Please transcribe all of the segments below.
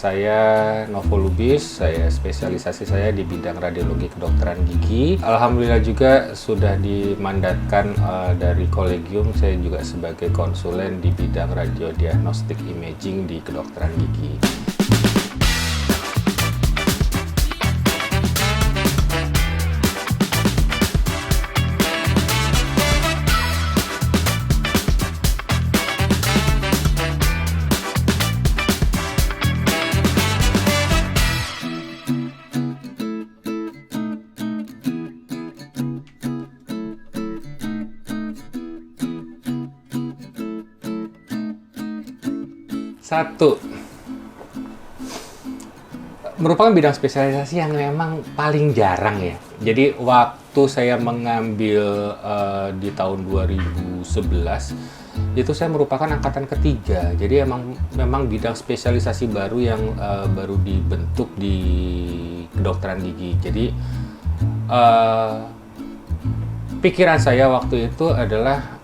Saya Novo Lubis, spesialisasi saya di bidang radiologi kedokteran gigi. Alhamdulillah juga sudah dimandatkan dari kolegium, saya juga sebagai konsulen di bidang radiodiagnostik imaging di kedokteran gigi. Satu, merupakan bidang spesialisasi yang memang paling jarang ya. Jadi waktu saya mengambil di tahun 2011, itu saya merupakan angkatan ketiga. Jadi memang bidang spesialisasi baru yang baru dibentuk di kedokteran gigi. Jadi pikiran saya waktu itu adalah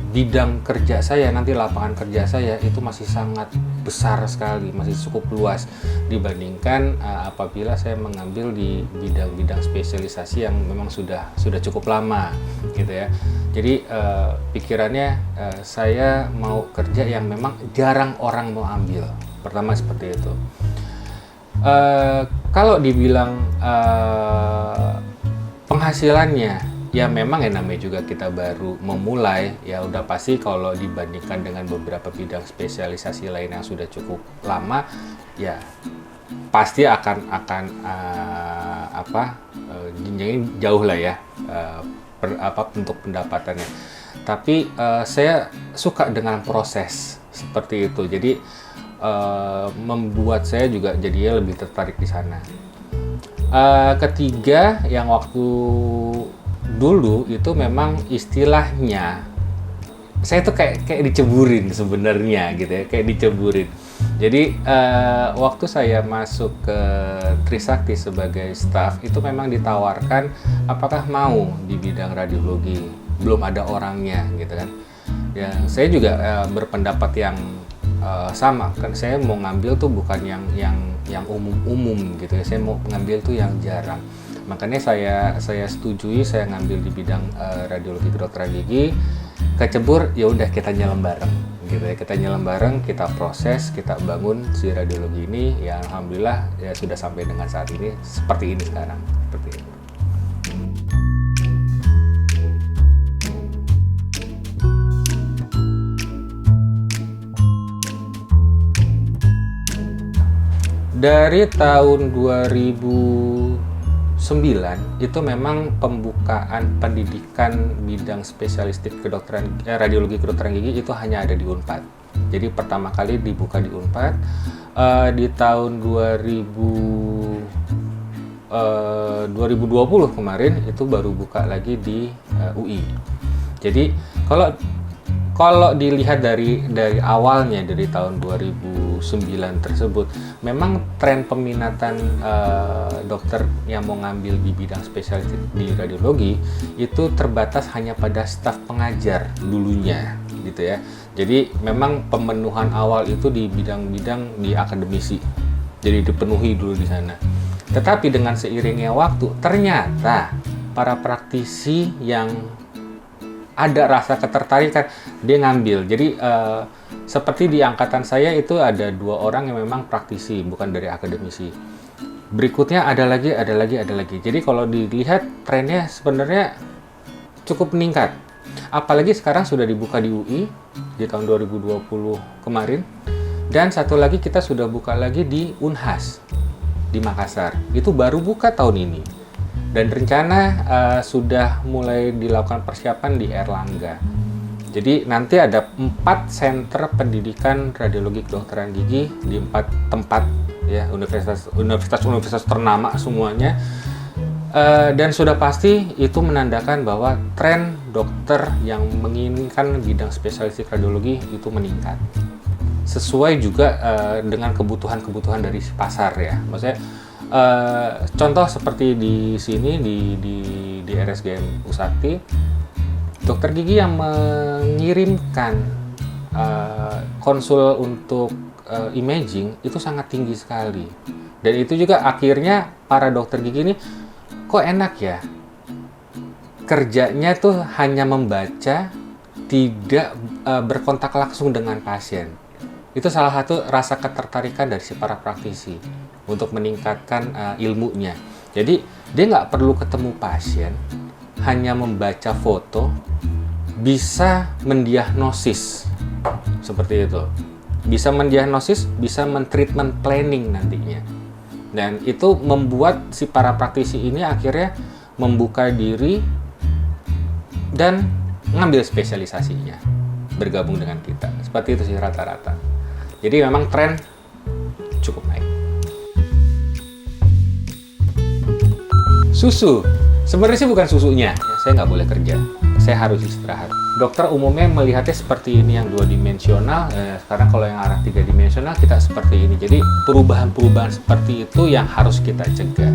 bidang kerja saya, nanti lapangan kerja saya itu masih sangat besar sekali, masih cukup luas dibandingkan apabila saya mengambil di bidang-bidang spesialisasi yang memang sudah cukup lama gitu ya. Jadi pikirannya saya mau kerja yang memang jarang orang mau ambil. Pertama seperti itu. Kalau dibilang penghasilannya, ya memang ya namanya juga kita baru memulai, ya udah pasti kalau dibandingkan dengan beberapa bidang spesialisasi lain yang sudah cukup lama, ya pasti akan jenjangnya jauh lah ya untuk pendapatannya. Tapi saya suka dengan proses seperti itu, jadi membuat saya juga jadinya lebih tertarik di sana. Ketiga, yang waktu dulu itu memang istilahnya saya tuh kayak diceburin sebenarnya gitu ya, kayak diceburin. Jadi waktu saya masuk ke Trisakti sebagai staf itu memang ditawarkan apakah mau di bidang radiologi, belum ada orangnya gitu kan. Ya saya juga berpendapat yang sama kan, saya mau ngambil tuh bukan yang umum-umum gitu ya, saya mau ngambil tuh yang jarang. Makanya saya setujui, saya ngambil di bidang radiologi kedokteran gigi, kecebur, ya udah kita nyelam bareng gitu ya, kita nyelam bareng, kita proses, kita bangun si radiologi ini, ya alhamdulillah ya sudah sampai dengan saat ini seperti ini sekarang, seperti itu. Dari tahun 2009 itu memang pembukaan pendidikan bidang spesialistik kedokteran radiologi kedokteran gigi itu hanya ada di Unpad. Jadi pertama kali dibuka di Unpad di tahun 2020 kemarin itu baru buka lagi di UI. Jadi kalau dilihat dari awalnya, dari tahun 2009 tersebut, memang tren peminatan dokter yang mau ngambil di bidang spesialistik di radiologi itu terbatas hanya pada staf pengajar dulunya gitu ya. Jadi memang pemenuhan awal itu di bidang-bidang di akademisi, jadi dipenuhi dulu di sana. Tetapi dengan seiringnya waktu, ternyata para praktisi yang ada rasa ketertarikan, dia ngambil. Jadi seperti di angkatan saya itu ada 2 orang yang memang praktisi, bukan dari akademisi. Berikutnya ada lagi. Jadi kalau dilihat trennya sebenarnya cukup meningkat. Apalagi sekarang sudah dibuka di UI di tahun 2020 kemarin. Dan satu lagi kita sudah buka lagi di Unhas di Makassar. Itu baru buka tahun ini. Dan rencana sudah mulai dilakukan persiapan di Erlangga. Jadi nanti ada 4 center pendidikan radiologi kedokteran gigi di 4 tempat ya, universitas ternama semuanya. Dan sudah pasti itu menandakan bahwa tren dokter yang menginginkan bidang spesialistik radiologi itu meningkat. Sesuai juga dengan kebutuhan dari pasar ya. Maksudnya contoh seperti di sini di RSGM Usakti, dokter gigi yang mengirimkan konsul untuk imaging itu sangat tinggi sekali. Dan itu juga akhirnya para dokter gigi ini kok enak ya, kerjanya tuh hanya membaca, tidak berkontak langsung dengan pasien. Itu salah satu rasa ketertarikan dari si para praktisi untuk meningkatkan ilmunya. Jadi dia nggak perlu ketemu pasien, hanya membaca foto bisa mendiagnosis seperti itu. Bisa mendiagnosis, bisa mentreatment planning nantinya. Dan itu membuat si para praktisi ini akhirnya membuka diri dan ngambil spesialisasinya, bergabung dengan kita. Seperti itu sih rata-rata. Jadi memang tren cukup naik. Susu, sebenarnya sih bukan susunya. Saya nggak boleh kerja, saya harus istirahat. Dokter umumnya melihatnya seperti ini yang 2 dimensional. Sekarang kalau yang arah 3 dimensional kita seperti ini. Jadi perubahan-perubahan seperti itu yang harus kita cegah.